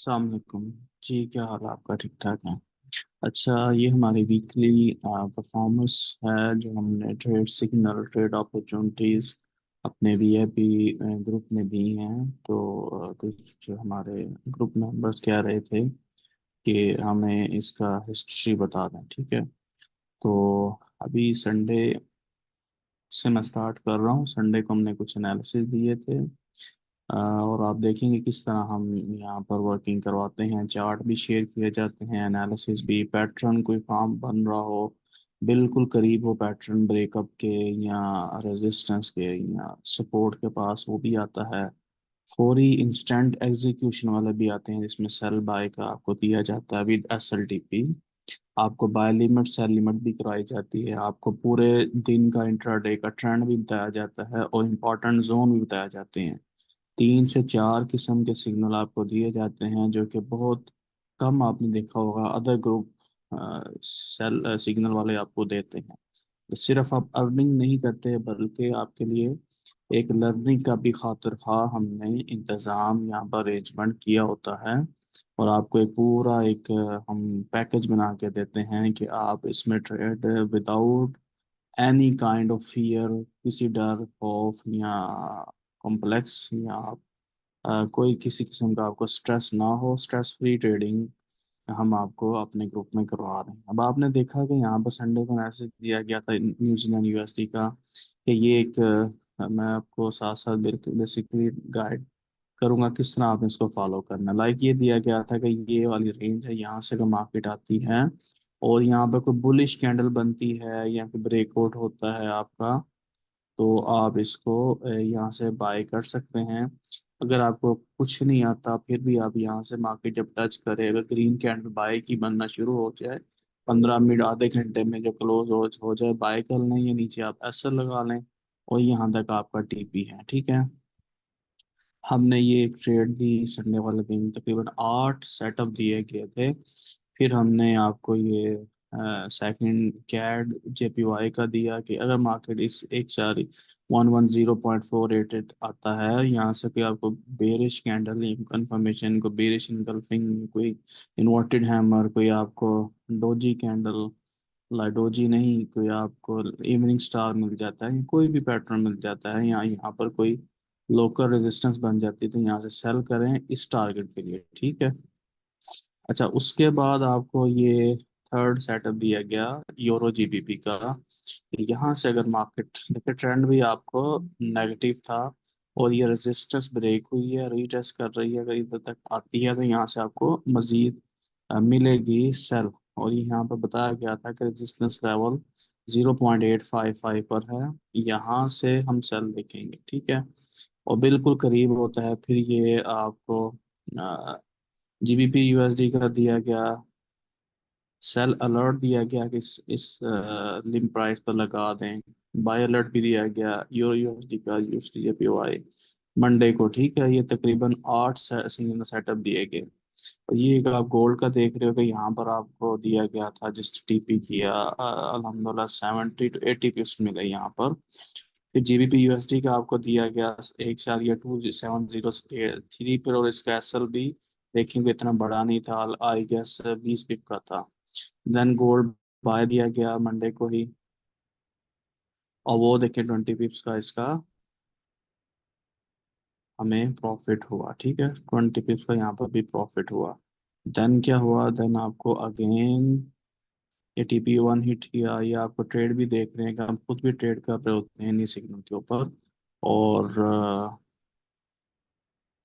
अस्सलाम वालेकुम। जी, क्या हाल है आपका? ठीक ठाक है। अच्छा, ये हमारी वीकली परफॉर्मेंस है जो हमने ट्रेड सिग्नल ट्रेड अपॉर्चुनिटीज़ अपने वीआईपी ग्रुप में दी हैं। तो कुछ जो हमारे ग्रुप मेंबर्स कह रहे थे कि हमें इसका हिस्ट्री बता दें। ठीक है, तो अभी संडे से मैं स्टार्ट कर रहा हूँ। संडे को हमने कुछ एनालिसिस दिए थे, और आप देखेंगे किस तरह हम यहाँ पर वर्किंग करवाते हैं। चार्ट भी शेयर किए जाते हैं, एनालिसिस भी। पैटर्न कोई फॉर्म बन रहा हो, बिल्कुल करीब हो पैटर्न ब्रेकअप के या रेजिस्टेंस के या सपोर्ट के पास, वो भी आता है। फौरी इंस्टेंट एग्जीक्यूशन वाले भी आते हैं जिसमें सेल बाय का आपको दिया जाता है विद एसएलटीपी। आपको बाय लिमिट सेल लिमिट भी करवाई जाती है। आपको पूरे दिन का इंट्राडे का ट्रेंड भी बताया जाता है और इम्पोर्टेंट जोन भी बताए जाते हैं। 3 से 4 किस्म के सिग्नल आपको दिए जाते हैं जो कि बहुत कम आपने देखा होगा अदर ग्रुप सेल सिग्नल वाले आपको देते हैं। तो सिर्फ आप अर्निंग नहीं करते बल्कि आपके लिए एक लर्निंग का भी खातिर खा हमने इंतज़ाम यहाँ पर अरेंजमेंट किया होता है। और आपको एक पूरा एक हम पैकेज बना के देते हैं कि आप इसमें trade without any kind of fear, किसी डर खौफ या कॉम्प्लेक्स या कोई किसी किस्म का आपको स्ट्रेस ना हो, स्ट्रेस फ्री ट्रेडिंग हम आपको अपने ग्रुप में करवा रहे हैं। अब आपने देखा कि यहाँ पर संडे को मैसेज दिया गया था न्यूजीलैंड यूएसडी का कि ये एक मैं आपको साथ साथ बेसिकली गाइड करूंगा किस तरह आपने इसको फॉलो करना। लाइक ये दिया गया था कि ये वाली रेंज है, यहाँ से अगर मार्केट आती है और यहाँ पर कोई बुलिश कैंडल बनती है या फिर ब्रेकआउट होता है आपका, तो आप इसको यहाँ से बाय कर सकते हैं। अगर आपको कुछ नहीं आता फिर भी आप यहाँ से मार्केट जब टच करे, अगर ग्रीन कैंडल बाय की बनना शुरू हो जाए 15 मिनट आधे घंटे में जब क्लोज हो जाए, बाय कर लें या नीचे आप एसएल लगा लें। और यहाँ तक आपका टीपी है। ठीक है, हमने ये एक ट्रेड दी संडे वाले दिन, तकरीबन 8 सेटअप दिए गए थे। फिर हमने आपको ये सेकंड कैड जेपीवाई का दिया कि अगर मार्केट इस एक 110.488 आता है, यहाँ से कोई आपको बेरिश कैंडल कंफर्मेशन को बेरिश इनगल्फिंग, कोई इन्वर्टेड हैमर, कोई आपको डोजी कैंडल, लाइडोजी नहीं, कोई आपको इवनिंग स्टार मिल जाता है, कोई भी पैटर्न मिल जाता है, यहाँ यहाँ पर कोई लोकल रेजिस्टेंस बन जाती है, तो यहाँ से सेल करें इस टारगेट के लिए। ठीक है। अच्छा, उसके बाद आपको ये थर्ड सेटअप दिया गया यूरो जीबीपी का। यहाँ से अगर मार्केट देखिए ट्रेंड भी आपको नेगेटिव था और ये रेजिस्टेंस ब्रेक हुई है, रीटेस्ट कर रही है, अगर इधर तक आती है तो यहाँ से आपको मजीद मिलेगी सेल। और ये यहाँ पर बताया गया था कि रेजिस्टेंस लेवल 0.855 पर है, यहाँ से हम सेल देखेंगे। ठीक है, और बिल्कुल करीब होता है फिर ये आपको जीबीपी यूएसडी का दिया गया सेल अलर्ट दिया गया कि इस लिम प्राइस पर लगा दें। बाय अलर्ट भी दिया गया यूरो यूएसडी का यूएसडी जेपीवाई मंडे को। ठीक है, ये तकरीबन 8 सिंगल सेटअप दिए गए। और ये एक आप गोल्ड का देख रहे हो कि यहाँ पर आपको दिया गया था जिस टीपी किया अल्हम्दुलिल्लाह 70 to 80 पिप्स मिले यहाँ पर। फिर जीबीपी यूएसडी का आपको दिया गया एक साल या 270 3 पर, और इसका एसएल भी देखेंगे इतना बड़ा नहीं था, आई गेस 20 पिप का था। देन गोल्ड बाय दिया गया मंडे को ही, और वो देखें 20 पिप्स का इसका हमें प्रॉफिट हुआ। ठीक है, 20 पिप्स का यहाँ पर भी प्रॉफिट हुआ। देन क्या हुआ, देन आपको अगेन एटीपी वन हिट किया। ये आपको ट्रेड भी देख रहे हैं कि हम खुद भी ट्रेड कर रहे होते हैं इन्हीं सिग्नल के ऊपर। और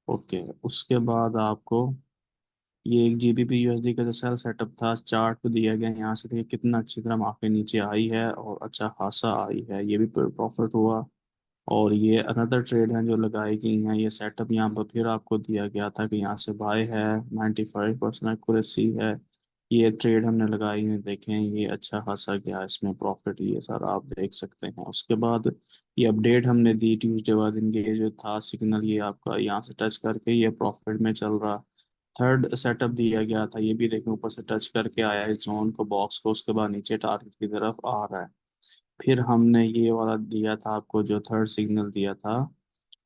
ओके, उसके बाद आपको ये एक जीबीपी यूएसडी का जो सेल सेटअप था चार्ट पे दिया गया, यहाँ से देखिए कितना अच्छी तरह मार्केट नीचे आई है और अच्छा खासा आई है, ये भी प्रॉफिट हुआ। और ये अनदर ट्रेड है जो लगाई गई हैं, ये सेटअप यहाँ पर फिर आपको दिया गया था कि यहाँ से बाय है, 95% एक्यूरेसी है। ये ट्रेड हमने लगाई है, देखें ये अच्छा खासा गया, इसमें प्रॉफिट ये सारा आप देख सकते हैं। उसके बाद ये अपडेट हमने दी ट्यूसडे वाले दिन, ये जो था सिग्नल ये आपका यहाँ से टच करके ये प्रॉफिट में चल रहा। थर्ड सेटअप दिया गया था, ये भी देखें ऊपर से टच करके आया इस जोन को, बॉक्स को, उसके बाद नीचे टारगेट की तरफ आ रहा है। फिर हमने ये वाला दिया था आपको जो थर्ड सिग्नल दिया था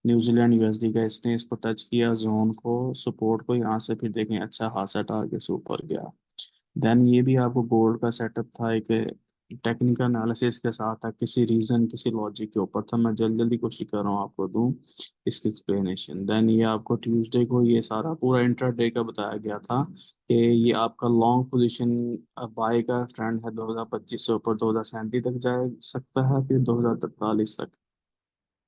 न्यूजीलैंड यूएसडी का, इसने इसको टच किया जोन को, सपोर्ट को, यहाँ से फिर देखें अच्छा खासा टारगेट से ऊपर गया। देन ये भी आपको गोल्ड का सेटअप था, एक टेक्निकल एनालिसिस के साथ था, किसी रीजन किसी लॉजिक के ऊपर था। मैं जल्दी जल्दी कोशिश कर रहा हूँ आपको दूं इसकी एक्सप्लेनेशन। देन ये आपको ट्यूसडे को ये सारा पूरा इंट्राडे का बताया गया था कि ये आपका लॉन्ग पोजीशन बाय का ट्रेंड है 2025 से ऊपर 2037 तक जा सकता है, फिर 2043 तक।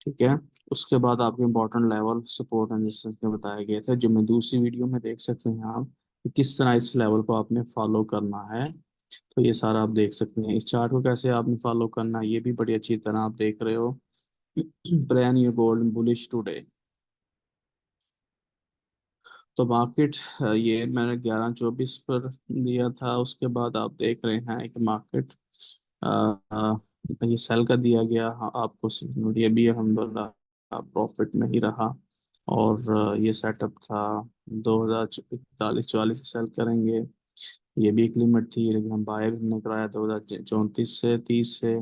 ठीक है। उसके बाद आपके important level support and resistance के बताए गए थे, जो मैं दूसरी वीडियो में देख सकते हैं आप कि किस तरह इस लेवल को आपने फॉलो करना है। तो ये सारा आप देख सकते हैं, इस चार्ट को कैसे आपने फॉलो करना है ये भी बड़ी अच्छी तरह आप देख रहे हो। Plan your gold bullish today. तो मार्केट ये मैंने 11:24 पर दिया था, उसके बाद आप देख रहे हैं कि मार्केट ये सेल का दिया गया। हाँ, आपको सिग्नल ये भी अल्हम्दुलिल्लाह प्रॉफिट में ही रहा। और ये सेटअप था 2041 सेल करेंगे। ये भी एक लिमिट थी, लेकिन हम बाय भी हमने कराया 2034 से 30 से।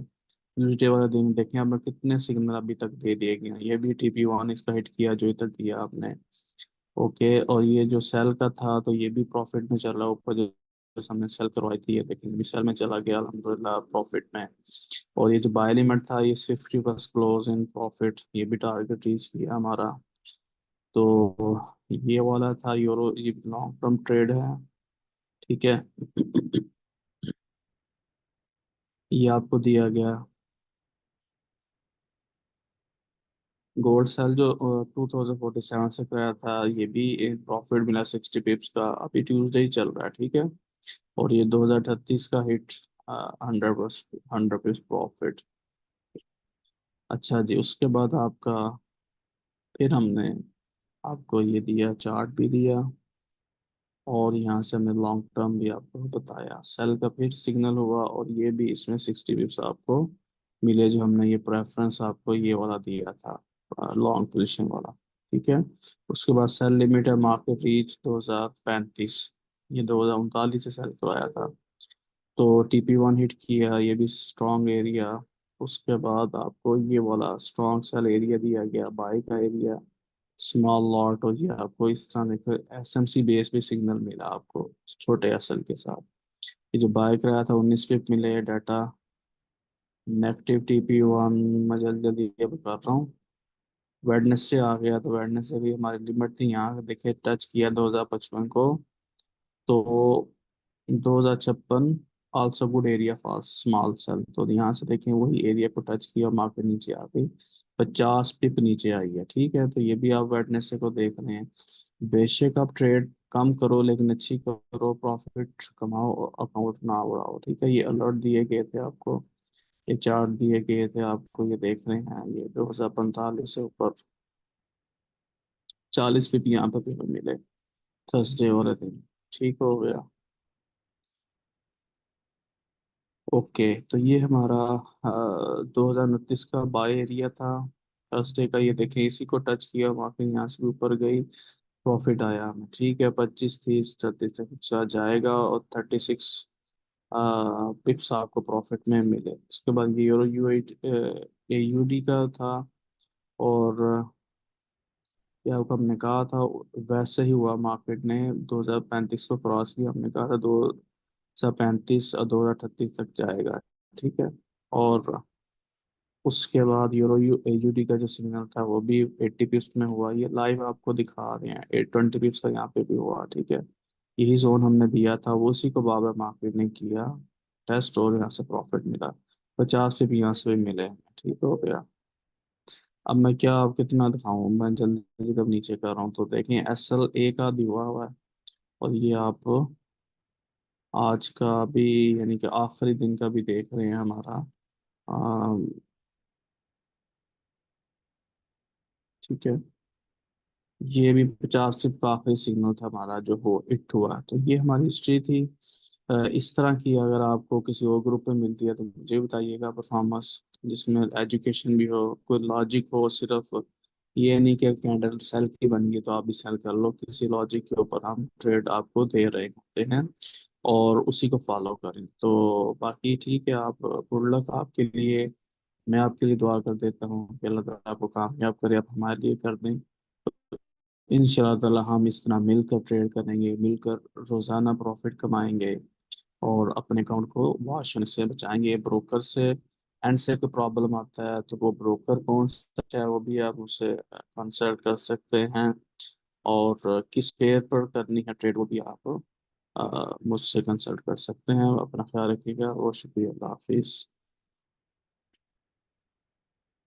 ट्यूजडे वाले दिन देखें आपने कितने सिग्नल अभी तक दे दिए गए हैं। ये भी TP1 इसका हिट किया जो इधर दिया आपने। ओके, और ये जो सेल का था तो ये भी प्रॉफिट में चल रहा है ऊपर, जो हमने सेल करवाई थी ये लेकिन भी सेल में चला गया अल्हम्दुलिल्लाह प्रॉफिट में। और ये जो बाय लिमिट था ये 50 बस क्लोज इन प्रॉफिट, ये भी टारगेट रीच किया हमारा। तो ये वाला था यूरो, ये लॉन्ग टर्म ट्रेड है। ठीक है। ये आपको दिया गया गोल्ड सेल जो 2047 से कराया था, ये भी एक प्रॉफिट मिला 60 पिप्स का, अभी ट्यूसडे ही चल रहा है। ठीक है। और ये 2038 का हिट 100 प्रॉफिट। अच्छा जी, उसके बाद आपका फिर हमने आपको ये दिया, चार्ट भी दिया, और यहाँ से हमने लॉन्ग टर्म भी आपको बताया। सेल का फिर सिग्नल हुआ, और ये भी इसमें 60 पिप्स आपको मिले, जो हमने ये प्रेफरेंस आपको ये वाला दिया था लॉन्ग पोजिशन वाला। ठीक है। उसके बाद सेल लिमिट है मार्केट रीच 2035, ये 2039 से सेल करवाया था। तो TP1 हिट किया, ये भी स्ट्रॉन्ग एरिया। उसके बाद आपको ये वाला स्ट्रॉन्ग सेल एरिया दिया गया, बाई का एरिया, स्मॉल लॉट। और ये आपको इस तरह देखो SMC बेस पे सिग्नल मिला आपको छोटे एसएल के साथ। ये जो बाय कराया था 19 पिप मिले डाटा। नेगेटिव TP1 मैं जल्दी जल्दी ये बता रहा हूँ। वेडनेसडे आ गया, तो वेडनेसडे भी हमारी लिमिट थी, यहाँ देखिए टच किया 2055 को। तो 2056 also good area for small sell, तो यहाँ से देखें वही एरिया को टच किया, मार्केट नीचे आ गई, 50 पिप नीचे आई है। ठीक है। तो ये भी आप वेडनेसडे को देख रहे हैं। बेशक आप ट्रेड कम करो लेकिन अच्छी करो, प्रॉफिट कमाओ, अकाउंट ना उड़ाओ। ठीक है। ये अलर्ट दिए गए थे आपको, ये चार्ट दिए गए थे आपको, ये देख रहे हैं, ये 2045 से ऊपर 40 पिप यहाँ पे भी मिले थर्सडे वाले दिन। ठीक हो गया। ओके, तो ये हमारा 2029 का बाय एरिया था थर्सडे का, ये देखें इसी को टच किया, मार्केट यहाँ से भी ऊपर गई, प्रॉफिट आया हमें। ठीक है। 25 30 36 तक अच्छा जाएगा, और 36 पिप्स आपको प्रॉफिट में मिले। उसके बाद ये यूरो AUD का था, और क्या हमने कहा था वैसे ही हुआ, मार्केट ने 2035 को क्रॉस किया, हमने कहा था 2035 और 2038 तक जाएगा। ठीक है। और उसके बाद यूरो AUD का जो सिग्नल था वो भी 80 पिप्स में हुआ, ये लाइव आपको दिखा रहे हैं, 820 पिप्स का यहाँ पे भी हुआ। ठीक है। यही जोन हमने दिया था, वो उसी को बाबर मार्केट ने किया टेस्ट, और यहाँ से प्रॉफिट मिला, 50 पिप यहाँ से भी मिले। ठीक हो गया। अब मैं क्या आप कितना दिखाऊं, मैं जल्दी से कब नीचे कर रहा हूँ, तो देखें SLA का दिया हुआ है, और ये आप आज का भी यानी कि आखिरी दिन का भी देख रहे हैं हमारा। अम, ठीक है। ये भी 50 का आखिरी सिग्नल था हमारा जो हो हिट हुआ, तो ये हमारी हिस्ट्री थी। इस तरह की अगर आपको किसी और ग्रुप में मिलती है तो मुझे बताइएगा, परफॉर्मेंस जिसमें एजुकेशन भी हो, कोई लॉजिक हो, सिर्फ ये नहीं कि कैंडल सेल की बन गई तो आप भी सेल कर लो, किसी लॉजिक के ऊपर हम ट्रेड आपको दे रहे होते हैं, और उसी को फॉलो करें। तो बाकी ठीक है, आप गुड लक आपके लिए। मैं आपके लिए दुआ कर देता हूँ कि अल्लाह ताला आपको कामयाब करे, आप हमारे लिए कर दें। इंशाल्लाह ताला हम इस तरह मिलकर ट्रेड करेंगे, मिलकर रोज़ाना प्रॉफिट कमाएंगे और अपने अकाउंट को वॉश होने से बचाएंगे ब्रोकर से। एंड से कोई प्रॉब्लम आता है तो वो ब्रोकर कौन सा है वो भी आप उससे कंसल्ट कर सकते हैं। और किस पेयर पर करनी है ट्रेड वो भी आप मुझसे कंसल्ट कर सकते हैं। अपना ख्याल रखिएगा और शुक्रिया, अल्लाह हाफिज़।